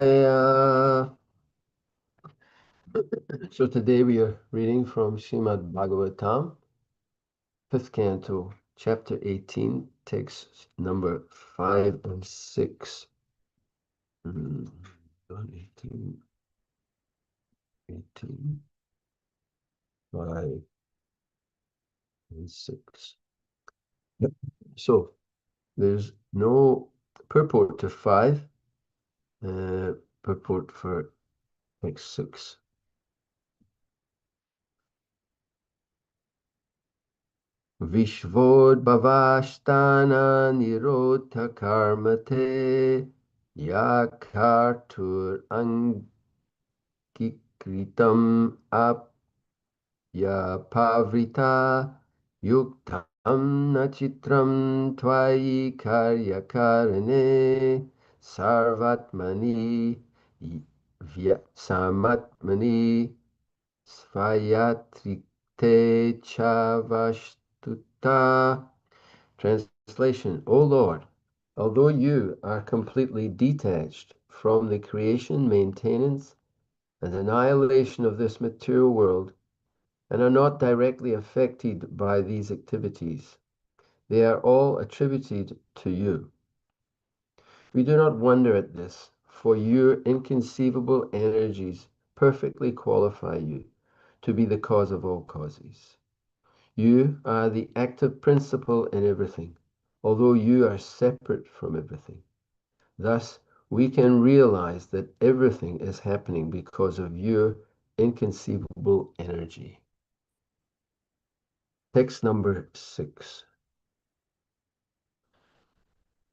So today we are reading from Srimad Bhagavatam, 5th canto, chapter 18, texts number 5 and 6. 18, 18, 5 and 6. Yep. So there's no purport to 5, purport for text 6. Vishvodbhavashtana nirota karmate yakartur angikritam apyapavrita yuktam nachitram tvayi karyakarane sarvatmani samatmani Svayatrikte chavashtuta. Translation: O Lord, although you are completely detached from the creation, maintenance, and annihilation of this material world, and are not directly affected by these activities, they are all attributed to you. We do not wonder at this, for your inconceivable energies perfectly qualify you to be the cause of all causes. You are the active principle in everything, although you are separate from everything. Thus, we can realize that everything is happening because of your inconceivable energy. Text number 6.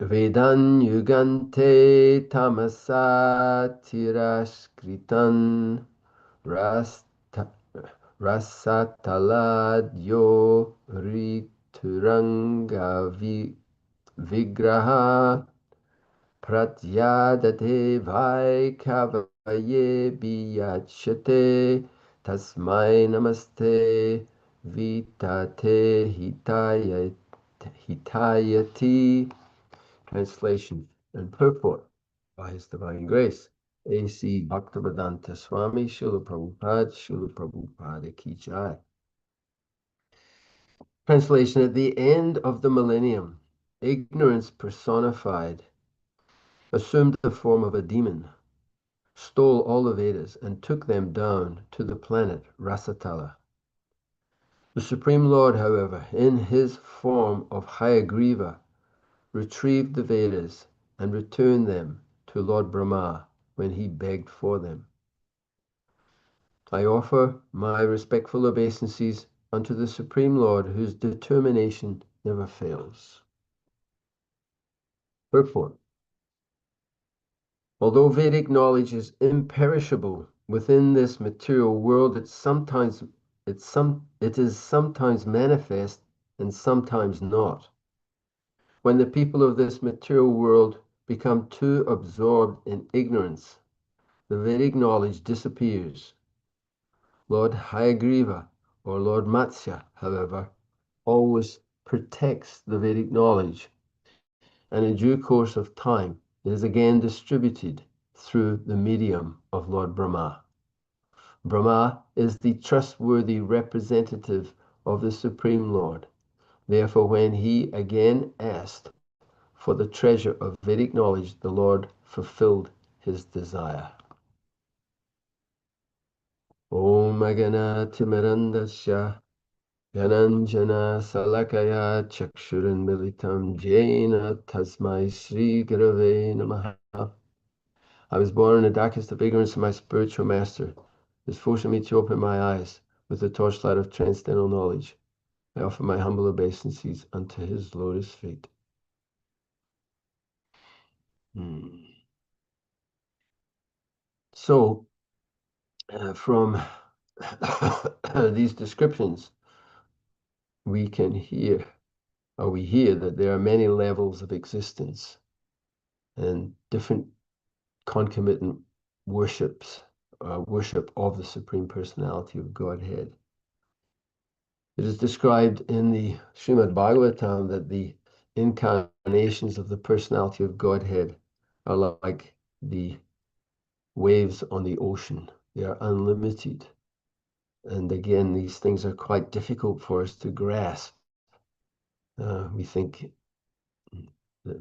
Vedan yugante tamasa tirashkritan rasatalad rituranga vigraha pratyadate vaikavaye biyachate tasmai namaste vitate hitayati. Translation and purport by His Divine Grace. A.C. Bhaktivedanta Swami Srila Prabhupada Ki Jai. Translation: at the end of the millennium, ignorance personified assumed the form of a demon, stole all the Vedas, and took them down to the planet Rasatala. The Supreme Lord, however, in his form of Hayagriva, retrieved the Vedas and returned them to Lord Brahma when he begged for them. I offer my respectful obeisances unto the Supreme Lord, whose determination never fails. Purport: although Vedic knowledge is imperishable within this material world, it is sometimes manifest and sometimes not. When the people of this material world become too absorbed in ignorance, the Vedic knowledge disappears. Lord Hayagriva, or Lord Matsya, however, always protects the Vedic knowledge, and in due course of time, it is again distributed through the medium of Lord Brahma. Brahma is the trustworthy representative of the Supreme Lord. Therefore, when he again asked for the treasure of Vedic knowledge, the Lord fulfilled his desire. Om Agana Timirandasya Gananjana Salakaya Chakshuran Militam Jaina Tasmai Sri Gurave Namaha. I was born in the darkest of ignorance, and my spiritual master is forcing me to open my eyes with the torchlight of transcendental knowledge. I offer my humble obeisances unto his lotus feet. So, from these descriptions, we hear that there are many levels of existence and different concomitant worship of the Supreme Personality of Godhead. It is described in the Srimad Bhagavatam that the incarnations of the Personality of Godhead are like the waves on the ocean. They are unlimited. And again, these things are quite difficult for us to grasp. We think that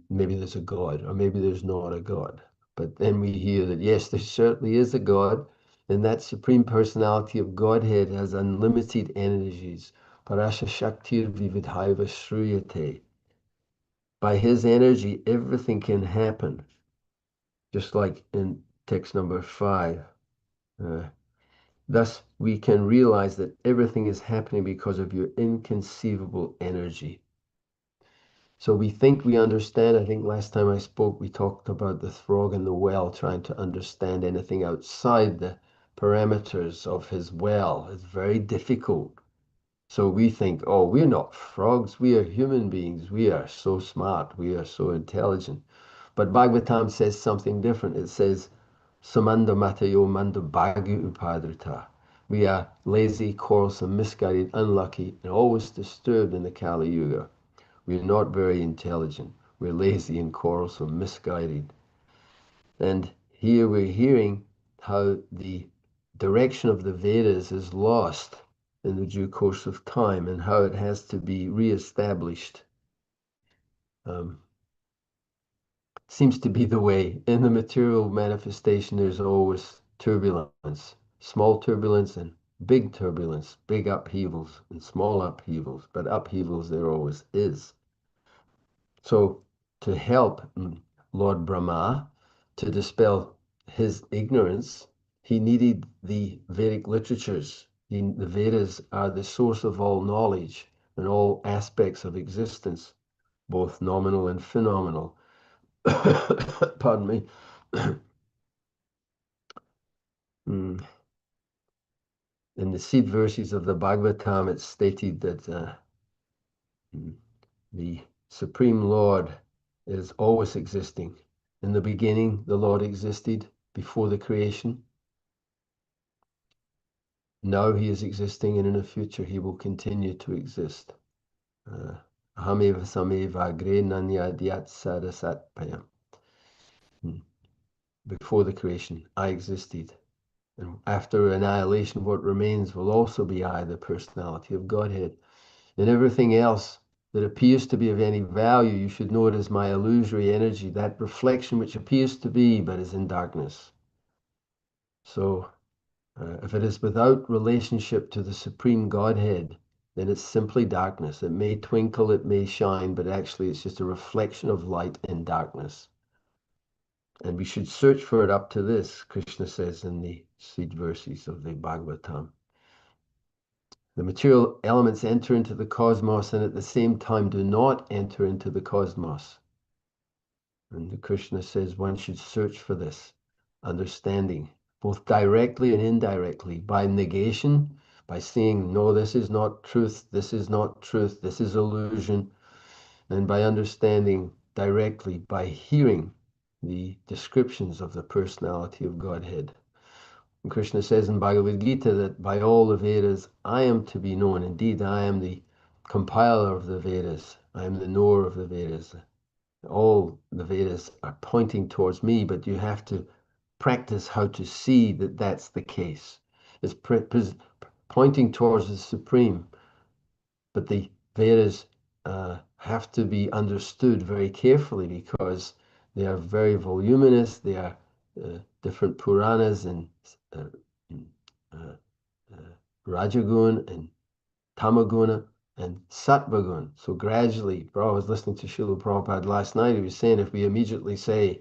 maybe there's a God, or maybe there's not a God. But then we hear that, yes, there certainly is a God, and that Supreme Personality of Godhead has unlimited energies. Parasha Shaktir Vividhaiva Shruyate. By his energy, everything can happen, just like in text number 5. Uh, Thus, we can realize that everything is happening because of your inconceivable energy. So we think we understand. I think last time I spoke, we talked about the frog in the well trying to understand anything outside the parameters of his well. It's very difficult. So we think, oh, we're not frogs. We are human beings. We are so smart. We are so intelligent. But Bhagavatam says something different. It says, Samanda Matayo Manda Bhagi Upadrita. We are lazy, quarrelsome, misguided, unlucky, and always disturbed in the Kali Yuga. We're not very intelligent. We're lazy and quarrelsome, misguided. And here we're hearing how the direction of the Vedas is lost in the due course of time and how it has to be reestablished. Seems to be the way. In the material manifestation, there's always turbulence, small turbulence and big turbulence, big upheavals and small upheavals, but upheavals there always is. So to help Lord Brahma to dispel his ignorance, he needed the Vedic literatures. The Vedas are the source of all knowledge and all aspects of existence, both nominal and phenomenal. Pardon me. In the seed verses of the Bhagavatam, it's stated that the Supreme Lord is always existing. In the beginning, the Lord existed before the creation. Now he is existing, and in the future, he will continue to exist. Ahameva sameva agre nanyadyat sadasatpayam. Before the creation, I existed. And after annihilation, what remains will also be I, the personality of Godhead. And everything else that appears to be of any value, you should know it as my illusory energy, that reflection which appears to be but is in darkness. So if it is without relationship to the Supreme Godhead, then it's simply darkness. It may twinkle, it may shine, but actually it's just a reflection of light in darkness. And we should search for it up to this, Krishna says in the seed verses of the Bhagavatam. The material elements enter into the cosmos and at the same time do not enter into the cosmos. And Krishna says one should search for this understanding, both directly and indirectly, by negation, by saying, no, this is not truth, this is not truth, this is illusion, and by understanding directly, by hearing the descriptions of the personality of Godhead. And Krishna says in Bhagavad Gita that by all the Vedas, I am to be known. Indeed, I am the compiler of the Vedas. I am the knower of the Vedas. All the Vedas are pointing towards me, but you have to practice how to see that that's the case. It's pointing towards the Supreme, but the Vedas have to be understood very carefully because they are very voluminous. They are different Puranas and uh, uh, Rajagun and Tamaguna and Sattvagun. So gradually, bro, I was listening to Srila Prabhupada last night. He was saying if we immediately say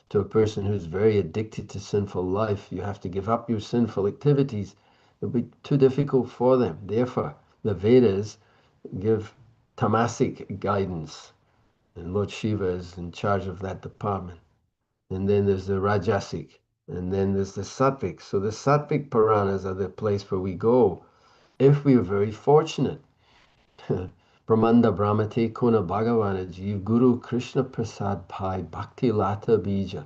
to a person who's very addicted to sinful life, you have to give up your sinful activities, it'll be too difficult for them. Therefore, the Vedas give tamasic guidance, and Lord Shiva is in charge of that department. And then there's the Rajasic, and then there's the Sattvic. So the Sattvic Puranas are the place where we go if we are very fortunate. Brahmanda Brahmate Kona Bhagavana Jeev Guru Krishna Prasad Pai Bhakti Lata Bija.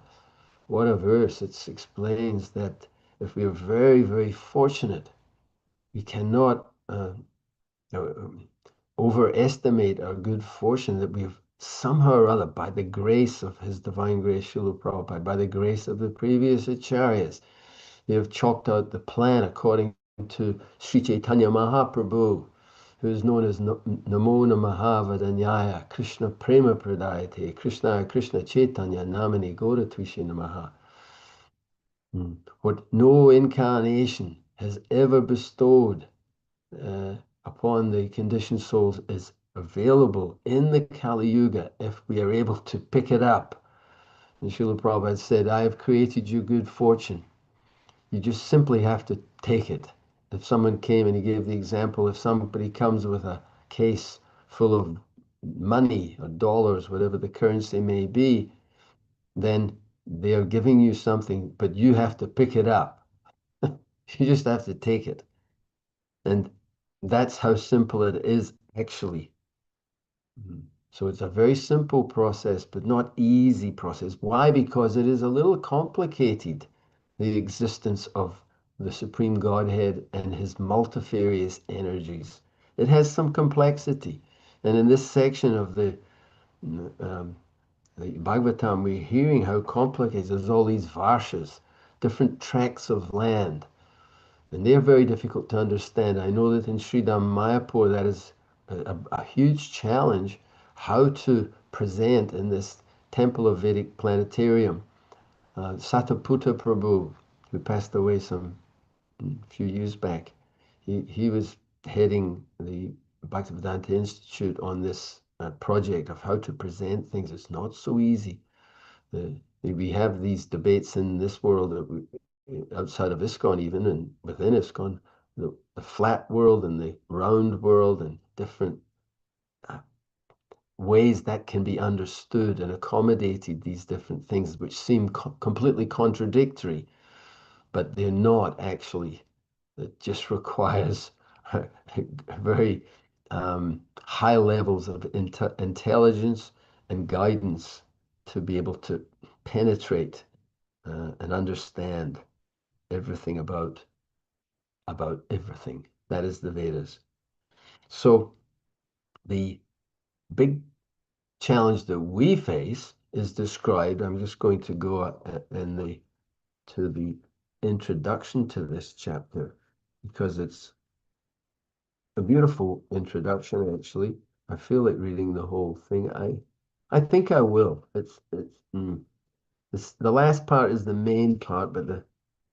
What a verse. It explains that if we are very, very fortunate, we cannot overestimate our good fortune that we've somehow or other, by the grace of His Divine Grace, Srila Prabhupada, by the grace of the previous acharyas, they have chalked out the plan according to Sri Chaitanya Mahaprabhu, who is known as Namo Namaha Vadanyaya Krishna Prema Pradayate Krishna Krishna Chaitanya Namani Gaura Tvishe Namaha. What no incarnation has ever bestowed upon the conditioned souls is available in the Kali Yuga if we are able to pick it up. And Srila Prabhupada said, I have created you good fortune. You just simply have to take it. If someone came and he gave the example, if somebody comes with a case full of money or dollars, whatever the currency may be, then they are giving you something, but you have to pick it up. You just have to take it. And that's how simple it is, actually. So it's a very simple process, but not easy process. Why? Because it is a little complicated, the existence of the Supreme Godhead and his multifarious energies. It has some complexity. And in this section of the Bhagavatam, we're hearing how complicated. There's all these varshas, different tracts of land, and they're very difficult to understand. I know that in Sridham Mayapur, that is a huge challenge, how to present in this Temple of Vedic Planetarium. Sataputta Prabhu, who passed away some few years back, he was heading the Bhaktivedanta Institute on this project of how to present things. It's not so easy. We have these debates in this world outside of ISKCON even, and within ISKCON, the flat world and the round world, and different ways that can be understood and accommodated, these different things which seem completely contradictory, but they're not actually. It just requires very high levels of intelligence and guidance to be able to penetrate and understand everything about everything. That is the Vedas. So the big challenge that we face is described. I'm just going to go to the introduction to this chapter, because it's a beautiful introduction, actually. I feel like reading the whole thing. I think I will. The last part is the main part, but the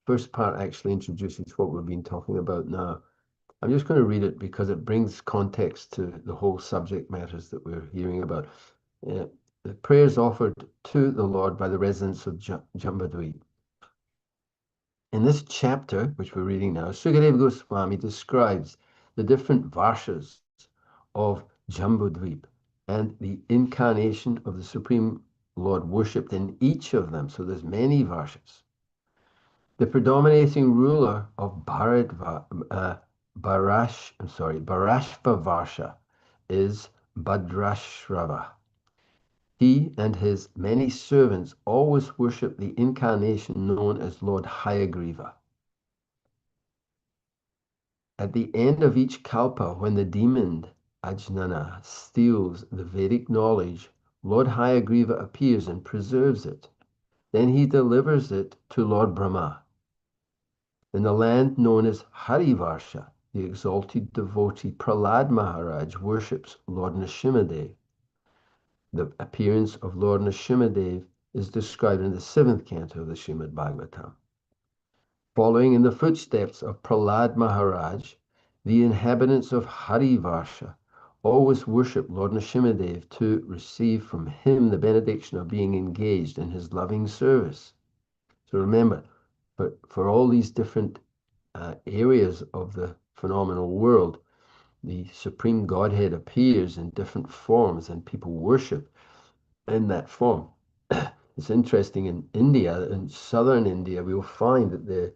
first part actually introduces what we've been talking about now. I'm just going to read it because it brings context to the whole subject matters that we're hearing about. The prayers offered to the Lord by the residents of Jambudvip. In this chapter, which we're reading now, Sukadeva Goswami describes the different varshas of Jambudvip and the incarnation of the Supreme Lord worshipped in each of them. So there's many varshas. The predominating ruler of Barashva Varsha is Bhadrashrava. He and his many servants always worship the incarnation known as Lord Hayagriva. At the end of each kalpa, when the demon Ajnana steals the Vedic knowledge, Lord Hayagriva appears and preserves it. Then he delivers it to Lord Brahma. In the land known as Harivarsha, the exalted devotee Prahlad Maharaj worships Lord Nrsimhadev. The appearance of Lord Nrsimhadev is described in the 7th canto of the Srimad Bhagavatam. Following in the footsteps of Prahlad Maharaj, the inhabitants of Harivarsha always worship Lord Nrsimhadev to receive from him the benediction of being engaged in his loving service. So remember, for all these different areas of the phenomenal world, the Supreme Godhead appears in different forms and people worship in that form. It's interesting, in India, in southern India, we will find that the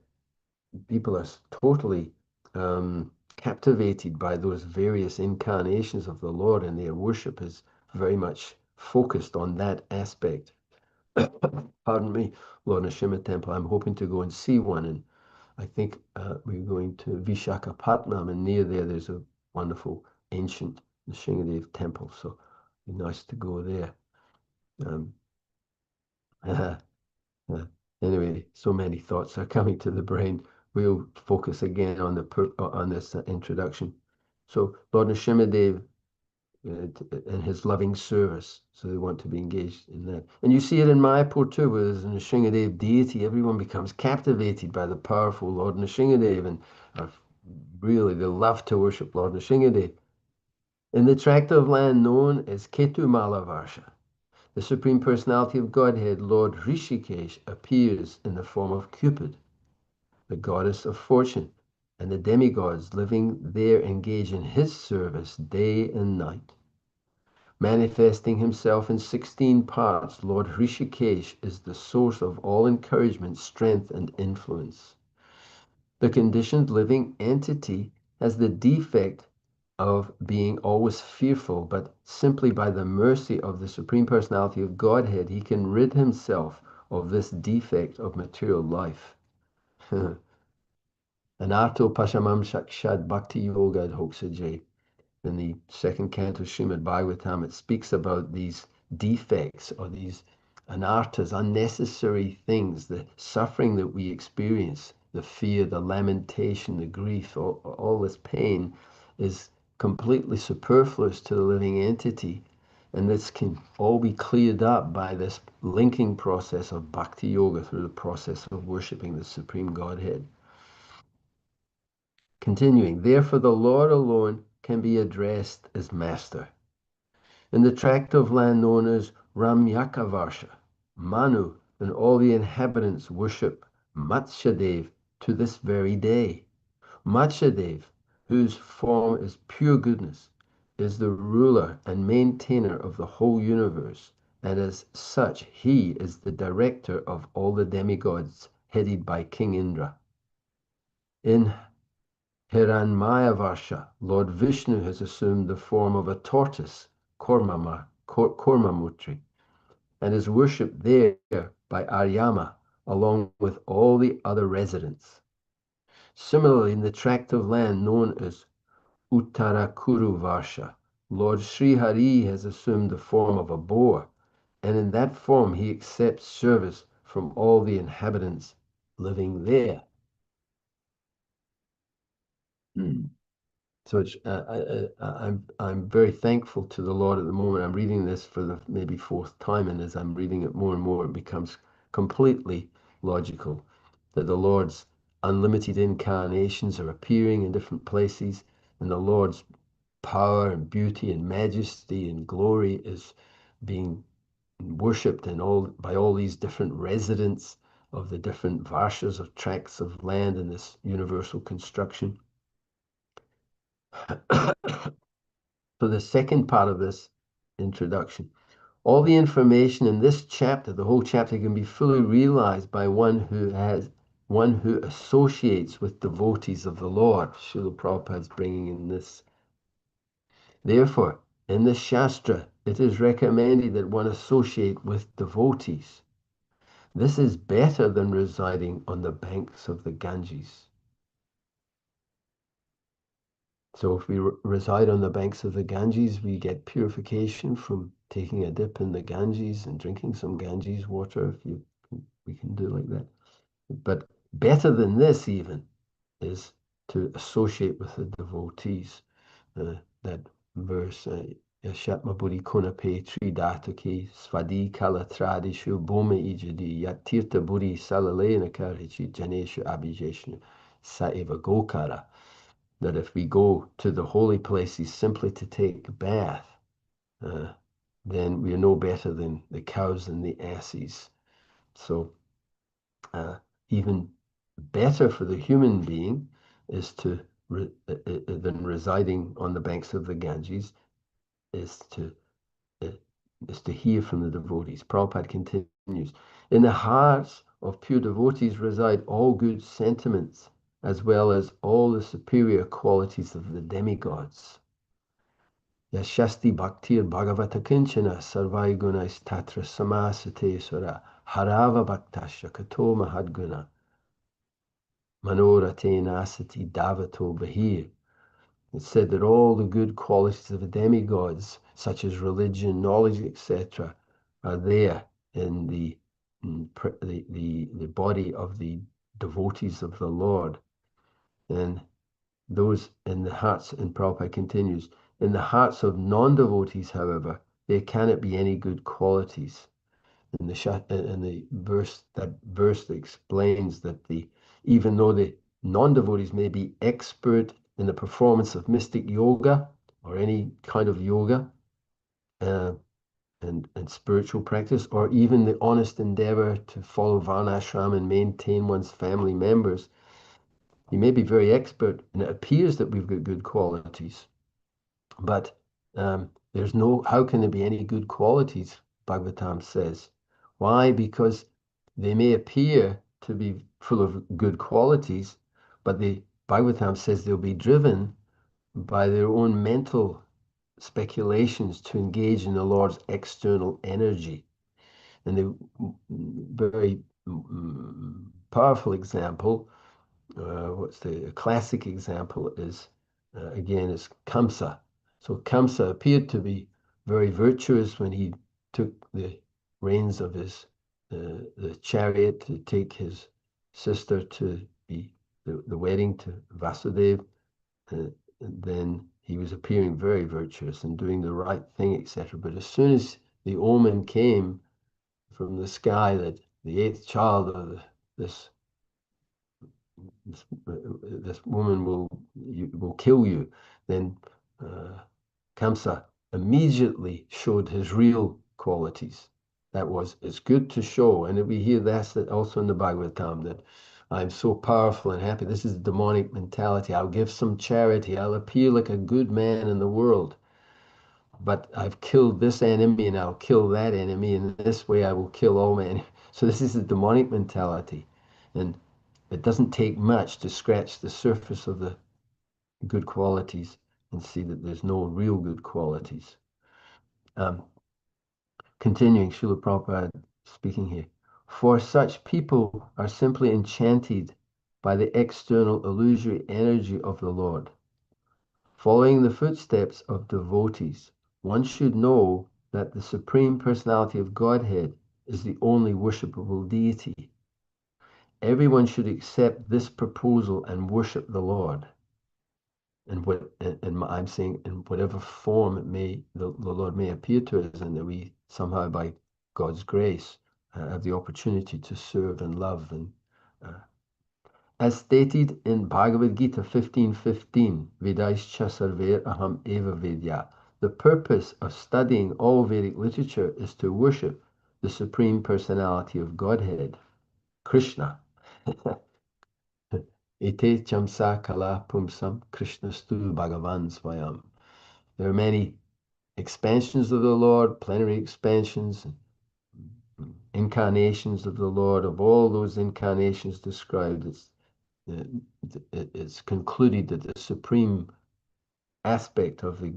people are totally captivated by those various incarnations of the Lord, and their worship is very much focused on that aspect. Pardon me, Lord Nrsimha Temple. I'm hoping to go and see one, and I think we're going to Vishakhapatnam, and near there's a wonderful ancient Nrsimhadev temple. So Be nice to go there. Um, anyway, so many thoughts are coming to the brain. We'll focus again on on this introduction. So Lord Nrsimhadev and his loving service. So they want to be engaged in that. And you see it in Mayapur too, where there's a Nrsingadev deity. Everyone becomes captivated by the powerful Lord Nrsingadev and really they love to worship Lord Nrsingadev. In the tract of land known as Ketumala Varsha, the Supreme Personality of Godhead, Lord Rishikesh, appears in the form of Cupid, the goddess of fortune, and the demigods living there engage in his service day and night. Manifesting himself in 16 parts, Lord Rishikesh is the source of all encouragement, strength, and influence. The conditioned living entity has the defect of being always fearful, but simply by the mercy of the Supreme Personality of Godhead, he can rid himself of this defect of material life. Anato Pashamam Shakshad Bhakti Yoga Hoksajay. In the second canto of Srimad Bhagavatam, it speaks about these defects or these anarthas, unnecessary things, the suffering that we experience, the fear, the lamentation, the grief, all this pain is completely superfluous to the living entity. And this can all be cleared up by this linking process of bhakti yoga through the process of worshipping the Supreme Godhead. Continuing, therefore the Lord alone can be addressed as Master. In the tract of land known as Ramyakavarsha, Manu and all the inhabitants worship Matsyadev to this very day. Matsyadev, whose form is pure goodness, is the ruler and maintainer of the whole universe, and as such he is the director of all the demigods headed by King Indra. In Hiranmayavarsha, Lord Vishnu has assumed the form of a tortoise, Kormamutri, and is worshipped there by Aryama, along with all the other residents. Similarly, in the tract of land known as Uttarakuru Varsha, Lord Srihari has assumed the form of a boar, and in that form he accepts service from all the inhabitants living there. So it's, I'm very thankful to the Lord at the moment. I'm reading this for the maybe fourth time, and as I'm reading it more and more, it becomes completely logical that the Lord's unlimited incarnations are appearing in different places, and the Lord's power and beauty and majesty and glory is being worshipped in all by all these different residents of the different varshas of tracts of land in this universal construction. For the second part of this introduction, all the information in this chapter, the whole chapter, can be fully realized by one who associates with devotees of the Lord. Srila Prabhupada is bringing in this. Therefore, in the Shastra, it is recommended that one associate with devotees. This is better than residing on the banks of the Ganges. So if we reside on the banks of the Ganges, we get purification from taking a dip in the Ganges and drinking some Ganges water, we can do like that. But better than this even is to associate with the devotees. That verse, Yashatma Buddhi Kunape Tridataki Svadi Kalatradishu Bhoma Ijadi Yatirta Buddhi Salalena Karichi Janeshu Abhijeshnu Saeva Gokara. That if we go to the holy places simply to take a bath, then we are no better than the cows and the asses. So even better for the human being is to than residing on the banks of the Ganges is to hear from the devotees. Prabhupada continues, in the hearts of pure devotees reside all good sentiments, as well as all the superior qualities of the demigods. Yashasti bhaktir bhagavata kinchana sarvai gunais tatra samasate sura harava bhaktasya kato mahadguna manorate nasati davato bahir. It's said that all the good qualities of the demigods, such as religion, knowledge, etc., are there in the body of the devotees of the Lord. And those in the hearts, and Prabhupada continues, in the hearts of non-devotees, however, there cannot be any good qualities. In the verse, that verse that explains that even though the non-devotees may be expert in the performance of mystic yoga or any kind of yoga, uh, and spiritual practice, or even the honest endeavor to follow varnashram and maintain one's family members, you may be very expert, and it appears that we've got good qualities, but there's no, how can there be any good qualities? Bhagavatam says. Why? Because they may appear to be full of good qualities, but the Bhagavatam says they'll be driven by their own mental speculations to engage in the Lord's external energy. And the very powerful example, what's the classic example is, again, is Kamsa. So Kamsa appeared to be very virtuous when he took the reins of the chariot to take his sister to the wedding to Vasudeva. And then he was appearing very virtuous and doing the right thing, etc. But as soon as the omen came from the sky that the eighth child of this this woman will kill you, then Kamsa immediately showed his real qualities. That was, it's good to show, and we hear that also in the Bhagavatam, that I'm so powerful and happy. This is the demonic mentality. I'll give some charity. I'll appear like a good man in the world, but I've killed this enemy and I'll kill that enemy, and this way I will kill all men. So this is the demonic mentality, and it doesn't take much to scratch the surface of the good qualities and see that there's no real good qualities. Continuing, Srila Prabhupada speaking here. For such people are simply enchanted by the external illusory energy of the Lord. Following the footsteps of devotees, one should know that the Supreme Personality of Godhead is the only worshipable deity. Everyone should accept this proposal and worship the Lord. And I'm saying in whatever form it may, the Lord may appear to us, and that we somehow, by God's grace, have the opportunity to serve and love. And as stated in Bhagavad Gita 15:15, Vedaischa sarver aham eva vedya, the purpose of studying all Vedic literature is to worship the Supreme Personality of Godhead, Krishna. Ete chamsa kala pumsam Krishnastu Bhagavan Swayam. There are many expansions of the Lord, plenary expansions, incarnations of the Lord. Of all those incarnations described, it's concluded that the supreme aspect of the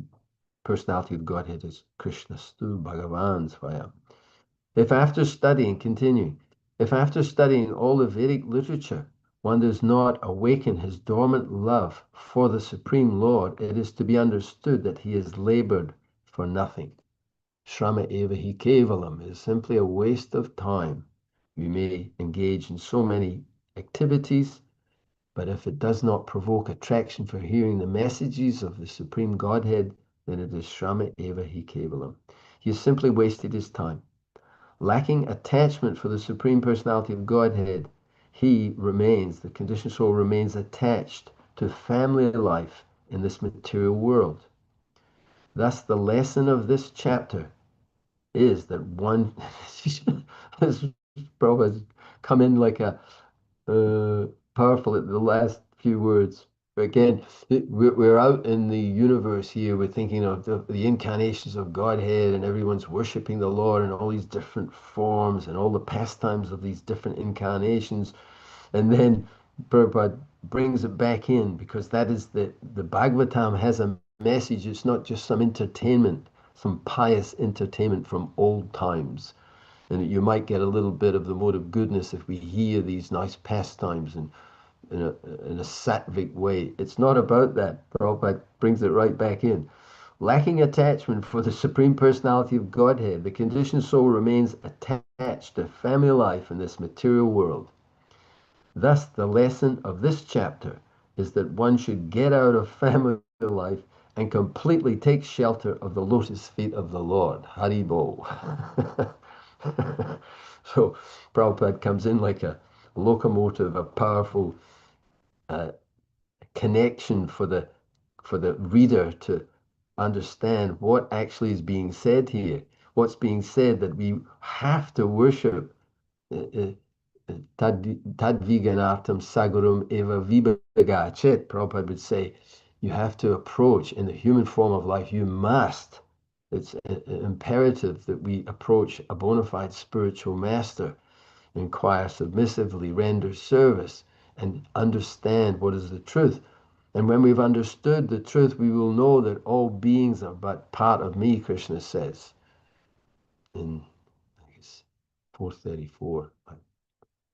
personality of Godhead is Krishna Stu Bhagavan Swayam. If after studying, continuing, if after studying all the Vedic literature, one does not awaken his dormant love for the Supreme Lord, it is to be understood that he has labored for nothing. Shrama eva hi kevalam is simply a waste of time. We may engage in so many activities, but if it does not provoke attraction for hearing the messages of the Supreme Godhead, then it is Shrama eva hi kevalam. He has simply wasted his time. Lacking attachment for the Supreme Personality of Godhead, he remains, the conditioned soul remains attached to family life in this material world. Thus, the lesson of this chapter is that one, this Prabhupada has come in like a powerful at the last few words. But again, we're out in the universe here. We're thinking of the incarnations of Godhead, and everyone's worshiping the Lord in all these different forms and all the pastimes of these different incarnations. And then Prabhupada brings it back in, because that is the Bhagavatam has a message. It's not just some entertainment, some pious entertainment from old times. And you might get a little bit of the mode of goodness if we hear these nice pastimes and in a sattvic way. It's not about that. Prabhupada brings it right back in. Lacking attachment for the Supreme Personality of Godhead, the conditioned soul remains attached to family life in this material world. Thus, the lesson of this chapter is that one should get out of family life and completely take shelter of the lotus feet of the Lord. Haribo. So, Prabhupada comes in like a locomotive, a powerful uh, connection for the reader to understand what actually is being said here. What's being said that we have to worship Tadviganartam Sagurum Eva Vibhagachet. Prabhupada would say, you have to approach in the human form of life, you must. It's imperative that we approach a bona fide spiritual master, inquire submissively, render service, and understand what is the truth. And when we've understood the truth, we will know that all beings are but part of me, Krishna says in, I guess, 434.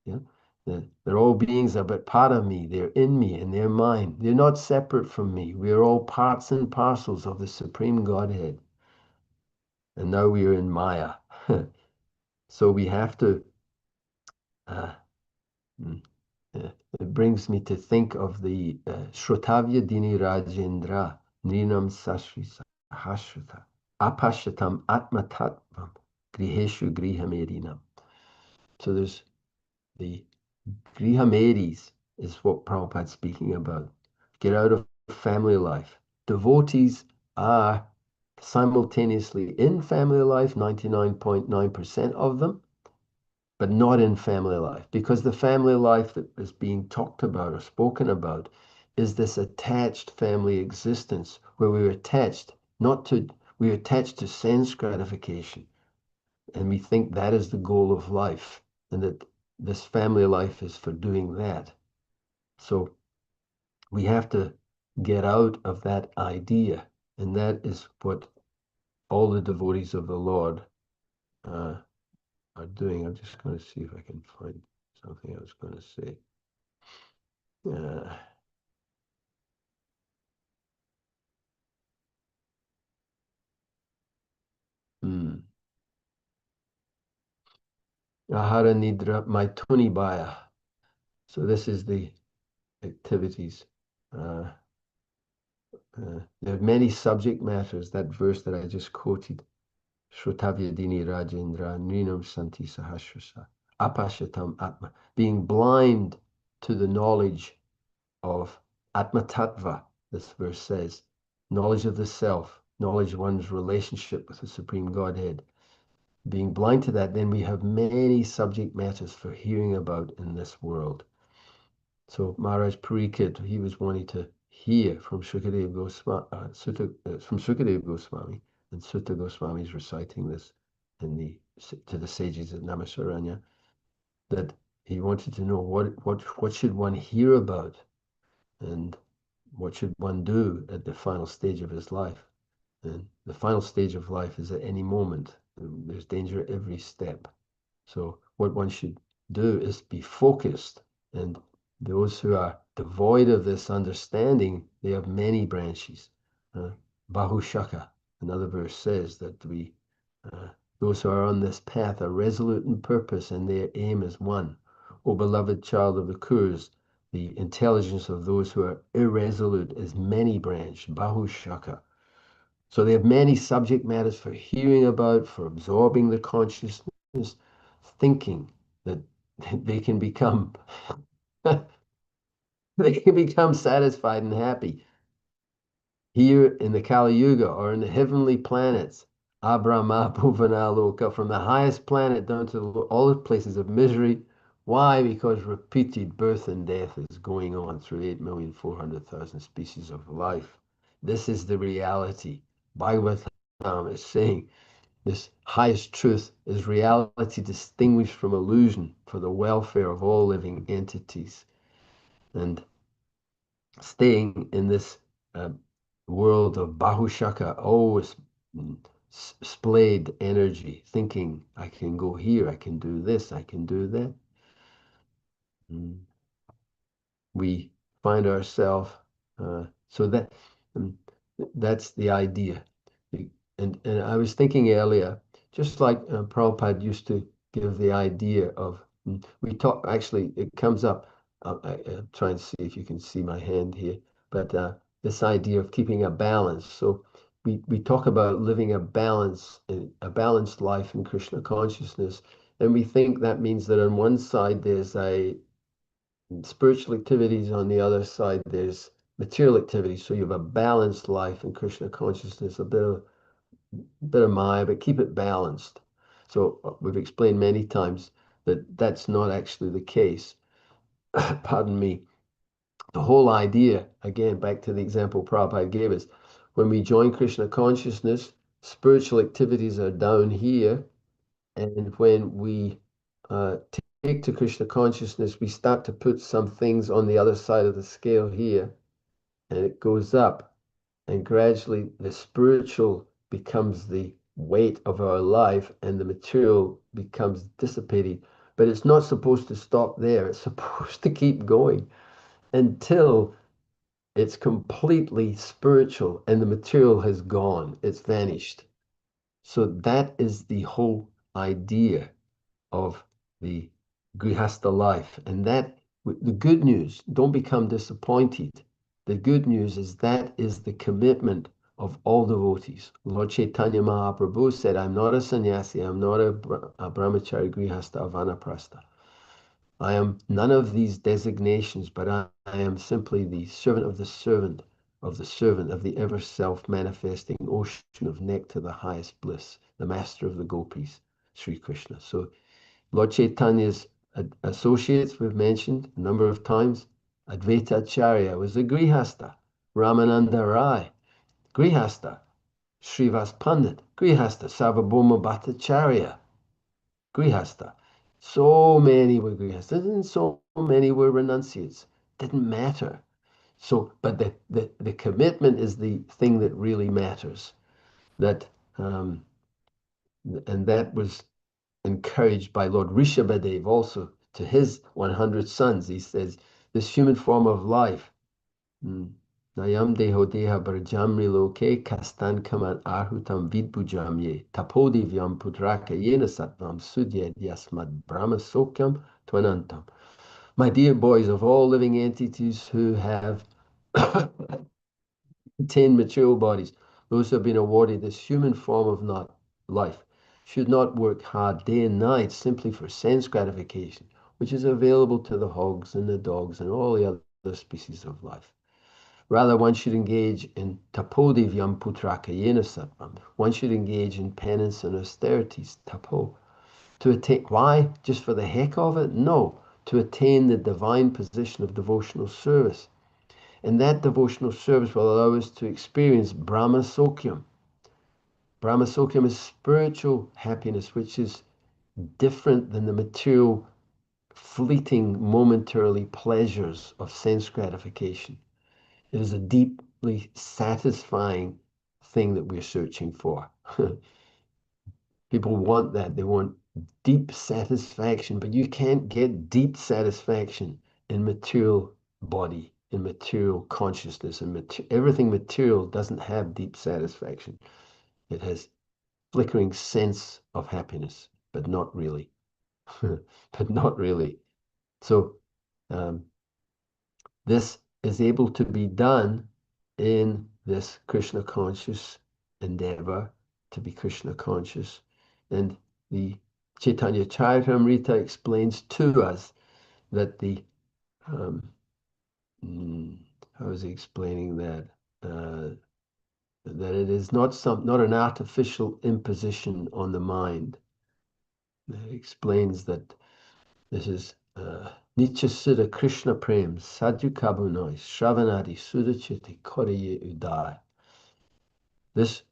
Yeah, they're all beings are but part of me. They're in me and they're mine. They're not separate from me. We are all parts and parcels of the Supreme Godhead. And now we are in Maya. So we have to, uh, mm, it brings me to think of the Shrotavya Dini Rajendra, Nrinam Sashri Sahashrita, Apashatam Atmatatvam, Griheshu Grihamedinam. So there's the Grihamedis is what Prabhupada's speaking about. Get out of family life. Devotees are simultaneously in family life, 99.9% of them, but not in family life, because the family life that is being talked about or spoken about is this attached family existence where we're attached, not to, we're attached to sense gratification. And we think that is the goal of life, and that this family life is for doing that. So we have to get out of that idea. And that is what all the devotees of the Lord are doing. I'm just going to see if I can find something I was going to say. Uh, hmm. Ahara Nidra Maitunibaya. So this is the activities. Uh, there are many subject matters. That verse that I just quoted. Shrutavyadini Rajendra Nrinam Santi Sahasrasa. Apashatam Atma. Being blind to the knowledge of Atma Tattva, this verse says. Knowledge of the self, knowledge of one's relationship with the Supreme Godhead. Being blind to that, then we have many subject matters for hearing about in this world. So Maharaj Pariksit, he was wanting to hear from Sukadeva Goswami, from Sukadeva Goswami, and Sutta Goswami is reciting this in the to the sages at Namasaranya, that he wanted to know what should one hear about, and what should one do at the final stage of his life. And the final stage of life is at any moment. There's danger at every step. So what one should do is be focused. And those who are devoid of this understanding, they have many branches. Bahushaka, another verse says that those who are on this path are resolute in purpose and their aim is one. O beloved child of the Kurs, the intelligence of those who are irresolute is many branched, Bahushaka. So they have many subject matters for hearing about, for absorbing the consciousness, thinking that they can become they can become satisfied and happy here in the Kali Yuga or in the heavenly planets, Abrahma Bhuvanaloka, from the highest planet down to all the places of misery. Why? Because repeated birth and death is going on through 8,400,000 species of life. This is the reality. Bhagavatam is saying this highest truth is reality distinguished from illusion for the welfare of all living entities. And staying in this uh, world of Bahushaka, always splayed energy, thinking, I can go here, I can do this, I can do that. Mm. we find ourselves. So um, that's the idea. And I was thinking earlier, just like Prabhupada used to give the idea of, we talk, actually, it comes up. I'll try and see if you can see my hand here, but this idea of keeping a balance. So we talk about living a balanced life in Krishna consciousness, and we think that means that on one side there's a spiritual activities, on the other side there's material activities. So you have a balanced life in Krishna consciousness, a bit of Maya, but keep it balanced. So we've explained many times that that's not actually the case. Pardon me. The whole idea, again, back to the example Prabhupada gave us, when we join Krishna consciousness, spiritual activities are down here. And when we uh, take to Krishna consciousness, we start to put some things on the other side of the scale here, and it goes up. And gradually, the spiritual becomes the weight of our life, and the material becomes dissipated. But it's not supposed to stop there. It's supposed to keep going until it's completely spiritual and the material has gone, it's vanished. So that is the whole idea of the Grihastha life. And that, the good news, don't become disappointed. The good news is that is the commitment of all devotees. Lord Chaitanya Mahaprabhu said, I'm not a sannyasi, I'm not a brahmachari, grihastha, or vanaprastha. I am none of these designations, but I am simply the servant of the servant of the servant of the ever self-manifesting ocean of nectar, the highest bliss, the master of the gopis, Sri Krishna. So Lord Chaitanya's associates, we've mentioned a number of times. Advaita Acharya was a Grihastha. Ramananda Rai, Grihastha. Srivas Pandit, Grihastha. Sarvabhauma Bhattacharya, Grihastha. So many were Grihasthas and so many were renunciates. Didn't matter. So, but the commitment is the thing that really matters. That and that was encouraged by Lord Rishabhadev also to his 100 sons. He says, this human form of life, Nayam deho deha brajamri loke kastan kaman arhutam vidbujam ye tapodivyam putraka yena satvam sudyed yasmad brahma sokyam twanantam. My dear boys, of all living entities who have 10 material bodies, those who have been awarded this human form of not life, should not work hard day and night simply for sense gratification, which is available to the hogs and the dogs and all the other species of life. Rather, one should engage in tapodivyam putrakayena sattvam. One should engage in penance and austerities, tapo. To attain, why? Just for the heck of it? No. To attain the divine position of devotional service. And that devotional service will allow us to experience Brahma Sokyam. Brahma Sokyam is spiritual happiness, which is different than the material, fleeting, momentarily pleasures of sense gratification. It is a deeply satisfying thing that we're searching for. People want that. They want deep satisfaction, but you can't get deep satisfaction in material body, in material consciousness, and everything material doesn't have deep satisfaction. It has flickering sense of happiness, but not really. But not really. So um, this is able to be done in this Krishna conscious endeavor to be Krishna conscious. And the Chaitanya Charitamrita explains to us that um, how is he explaining that? That it is not an artificial imposition on the mind. It explains that this is Nitya Siddha Krishna Prem Sadhu Kabunoi Shravanadi Sudachiti Koraye Udai. This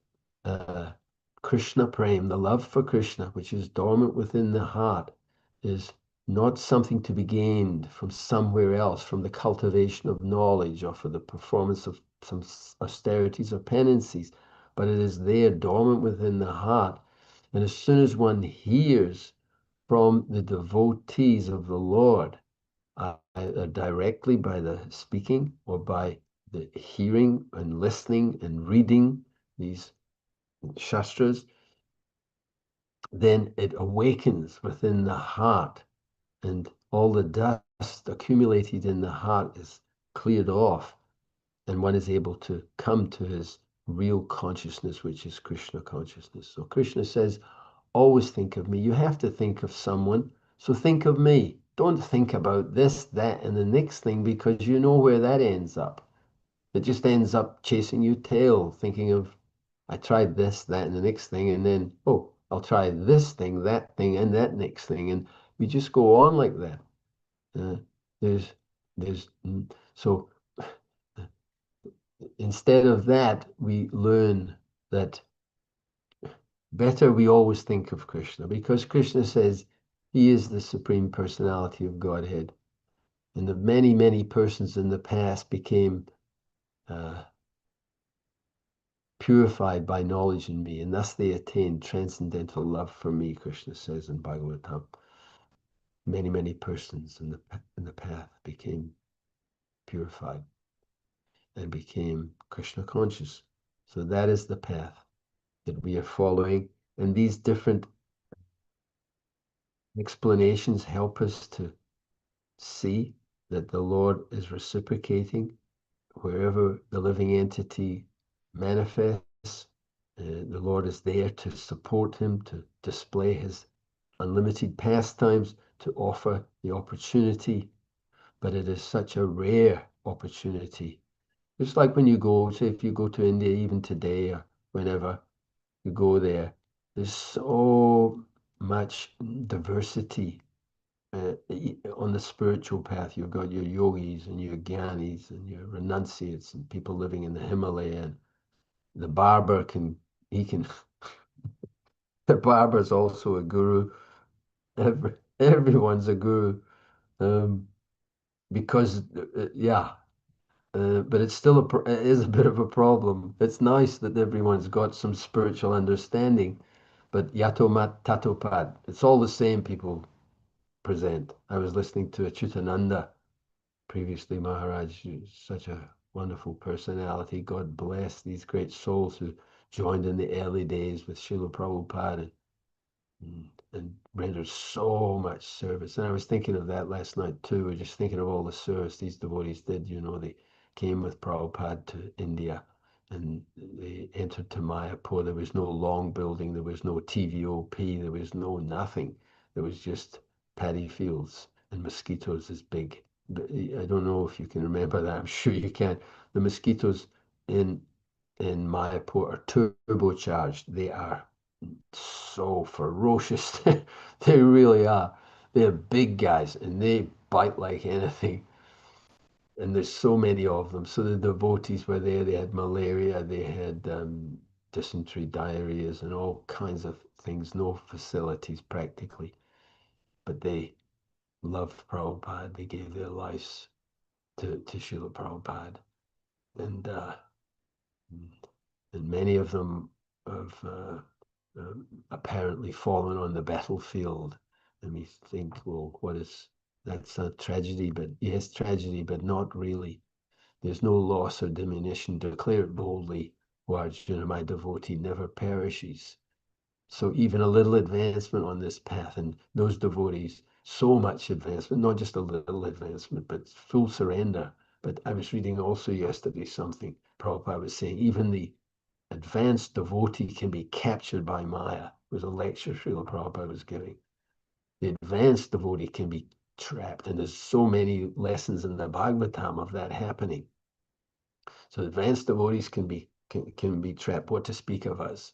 Krishna Prem, the love for Krishna, which is dormant within the heart, is not something to be gained from somewhere else, from the cultivation of knowledge or for the performance of some austerities or penances, but it is there dormant within the heart. And as soon as one hears from the devotees of the Lord either directly by the speaking or by the hearing and listening and reading these shastras, then it awakens within the heart, and all the dust accumulated in the heart is cleared off, and one is able to come to his real consciousness, which is Krishna consciousness. So Krishna says, always think of me. You have to think of someone, so think of me. Don't think about this, that, and the next thing, because you know where that ends up. It just ends up chasing your tail, thinking of, I tried this, that, and the next thing, and then, oh, I'll try this thing, and that next thing. And we just go on like that. Uh, there's, so instead of that, we learn that better we always think of Krishna, because Krishna says he is the Supreme Personality of Godhead. And the many, many persons in the past became purified by knowledge in me, and thus they attained transcendental love for me, Krishna says in Bhagavatam. Many, many persons in the path became purified and became Krishna conscious. So that is the path that we are following. And these different explanations help us to see that the Lord is reciprocating wherever the living entity manifests. The Lord is there to support him, to display his unlimited pastimes, to offer the opportunity. But it is such a rare opportunity. It's like when you go, say, if you go to India, even today or whenever you go there, there's so much diversity on the spiritual path. You've got your yogis and your gyanis and your renunciates and people living in the Himalaya. And the barber he can, the barber is also a guru. Everyone's a guru, um, because, yeah, but it's still it is a bit of a problem. It's nice that everyone's got some spiritual understanding, but yatomat tatopad, it's all the same people present. I was listening to Achutananda previously, Maharaj, who's such a wonderful personality. God bless these great souls who joined in the early days with Srila Prabhupada and rendered so much service. And I was thinking of that last night too. We're just thinking of all the service these devotees did. You know, they came with Prabhupada to India and they entered to Mayapur. There was no long building, there was no TVOP, there was no nothing. There was just paddy fields and mosquitoes as big. I don't know if you can remember that. I'm sure you can. The mosquitoes in Mayapur are turbocharged. They are so ferocious. They really are. They're big guys and they bite like anything. And there's so many of them. So the devotees were there. They had malaria, they had dysentery, diarrheas, and all kinds of things. No facilities practically. But they loved Prabhupada. They gave their lives to Srila Prabhupada. And and many of them have apparently fallen on the battlefield. And we think, well, that's a tragedy, but yes, tragedy, but not really. There's no loss or diminution. Declare it boldly, O Arjuna, my devotee never perishes. So even a little advancement on this path, and those devotees, so much advancement, not just a little advancement, but full surrender. But I was reading also yesterday something Prabhupada was saying, even the advanced devotee can be captured by Maya. It was a lecture Srila Prabhupada was giving. The advanced devotee can be trapped, and there's so many lessons in the Bhagavatam of that happening. So advanced devotees can be trapped, what to speak of us.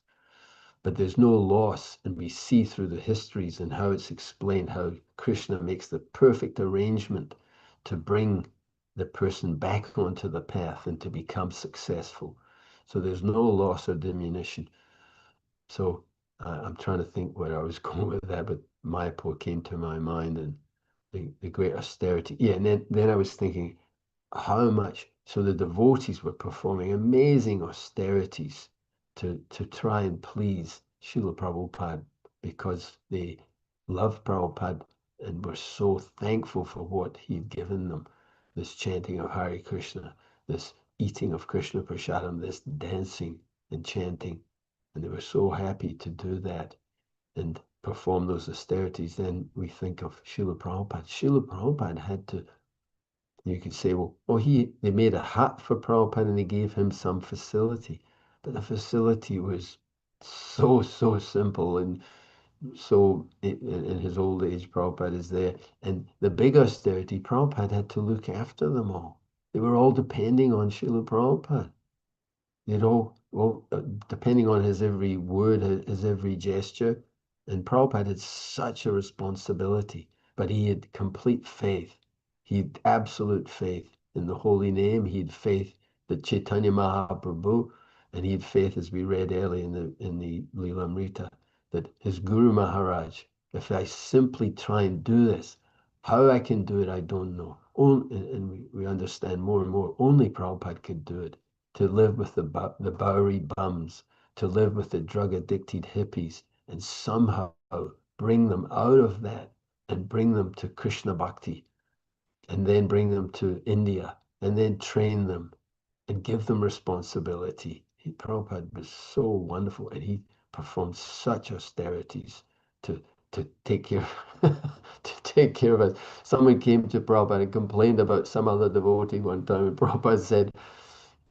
But there's no loss, and we see through the histories and how it's explained how Krishna makes the perfect arrangement to bring the person back onto the path and to become successful. So there's no loss or diminution. So I'm trying to think where I was going with that, but Mayapur came to my mind and the great austerity. Yeah, and then I was thinking how much, so the devotees were performing amazing austerities to try and please Srila Prabhupada because they love Prabhupada and were so thankful for what he'd given them, this chanting of Hare Krishna, this eating of Krishna Prasadam, this dancing and chanting. And they were so happy to do that and perform those austerities. Then we think of Srila Prabhupada. Srila Prabhupada had to, you could say, well, oh, they made a hut for Prabhupada and they gave him some facility. But the facility was so simple. And so in his old age, Prabhupada is there. And the big austerity, Prabhupada had to look after them all. They were all depending on Srila Prabhupada. Well, depending on his every word, his every gesture. And Prabhupada had such a responsibility, but he had complete faith. He had absolute faith in the holy name. He had faith that Chaitanya Mahaprabhu, and he had faith, as we read earlier in the Leelamrita, that his Guru Maharaj, if I simply try and do this, how I can do it, I don't know. And we understand more and more, only Prabhupada could do it. To live with the Bowery bums, to live with the drug-addicted hippies, and somehow bring them out of that and bring them to Krishna Bhakti, and then bring them to India, and then train them and give them responsibility. Prabhupada was so wonderful, and he performed such austerities to take care to take care of us. Someone came to Prabhupada and complained about some other devotee one time, and Prabhupada said,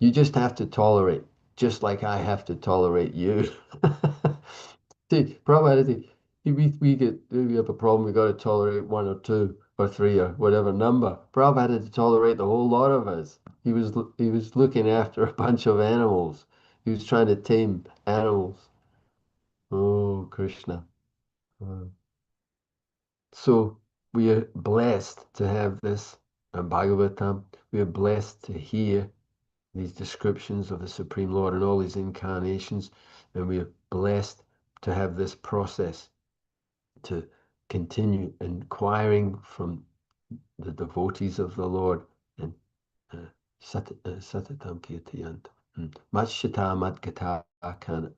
you just have to tolerate, just like I have to tolerate you. See, Prabhupada, we have a problem, we got to tolerate one or two or three or whatever number. Prabhupada had to tolerate the whole lot of us. He was looking after a bunch of animals. He was trying to tame animals. Oh, Krishna. Uh, So we are blessed to have this Bhagavatam. We are blessed to hear these descriptions of the Supreme Lord and all these incarnations, and we are blessed to have this process to continue inquiring from the devotees of the Lord and Satatam Kirtayant. Matshita Madgata Kana.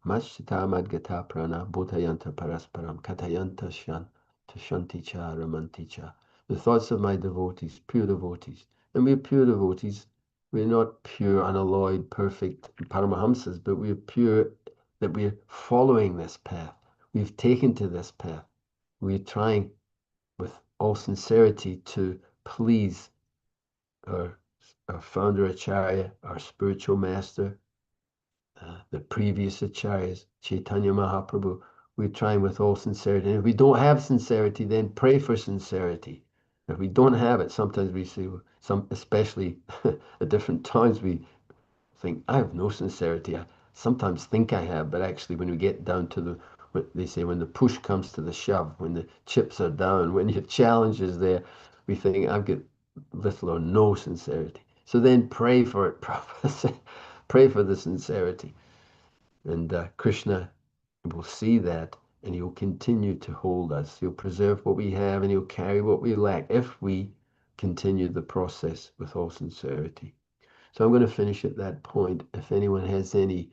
Matshita Madgata Prana Bhutayanta Parasparam Katayanta Shan Tashanti Cha Ramanti Cha. The thoughts of my devotees, pure devotees. And we're pure devotees. We're not pure, unalloyed, perfect Paramahamsas, but we're pure that we're following this path. We've taken to this path. We're trying with all sincerity to please our, our founder Acharya, our spiritual master, the previous Acharyas, Chaitanya Mahaprabhu. We're trying with all sincerity. And if we don't have sincerity, then pray for sincerity. If we don't have it, sometimes we say, especially at different times, we think, I have no sincerity. I sometimes think I have, but actually when we get down to what they say, when the push comes to the shove, when the chips are down, when your challenge is there, we think, I've got little or no sincerity. So then pray for it, Prabhupada. Pray for the sincerity. And Krishna will see that, and he'll continue to hold us. He'll preserve what we have, and he'll carry what we lack if we continue the process with all sincerity. So I'm going to finish at that point. If anyone has any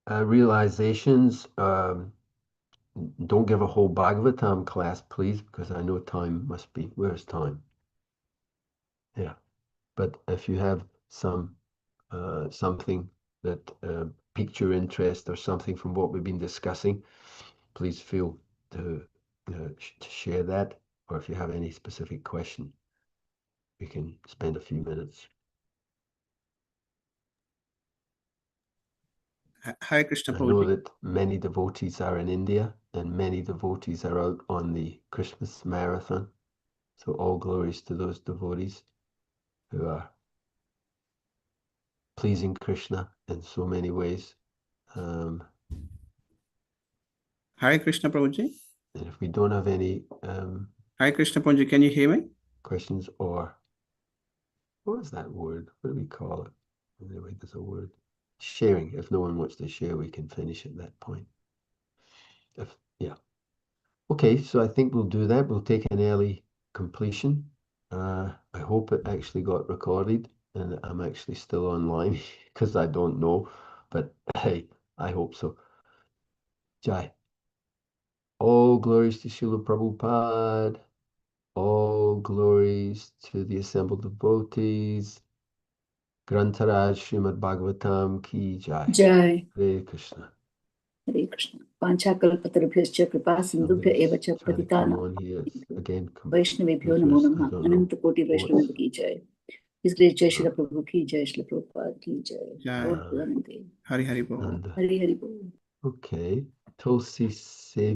realizations, don't give a whole Bhagavatam class, please, because I know time must be. Where's time? Yeah. But if you have something that piqued your interest or something from what we've been discussing, please feel to share that. Or if you have any specific question, we can spend a few minutes. Hare Krishna I know Prabhuji. that many devotees are in India and many devotees are out on the Christmas marathon. So all glories to those devotees who are pleasing Krishna in so many ways. Hare Krishna Prabhuji. And if we don't have any Hare Krishna Prabhuji, can you hear me? questions or what was that word? What do we call it? Anyway, there's a word. Sharing. If no one wants to share, we can finish at that point. Yeah. Okay, so I think we'll do that. We'll take an early completion. I hope it actually got recorded and I'm actually still online because I don't know, but hey, I hope so. Jai. All glories to Srila Prabhupada. All glories to the assembled devotees. Grantaraj Srimad Bhagavatam ki jai. Jai. Hare Krishna. Hare Krishna. Panchakalpatarubhyascha kripa sindhubhya eva Somebody's cha trying to come patitana on here. It's again Vaishnavibhyo namo confused. I namaha. don't know Ananta koti what's. Vaishnava ki jai. His great Jai Sila Prabhu ki jai, Sila Prabhupada ki jai. Jai. Lord Presenante. Hari Hari Bol. And, Hari Hari Bol. okay. Tulsi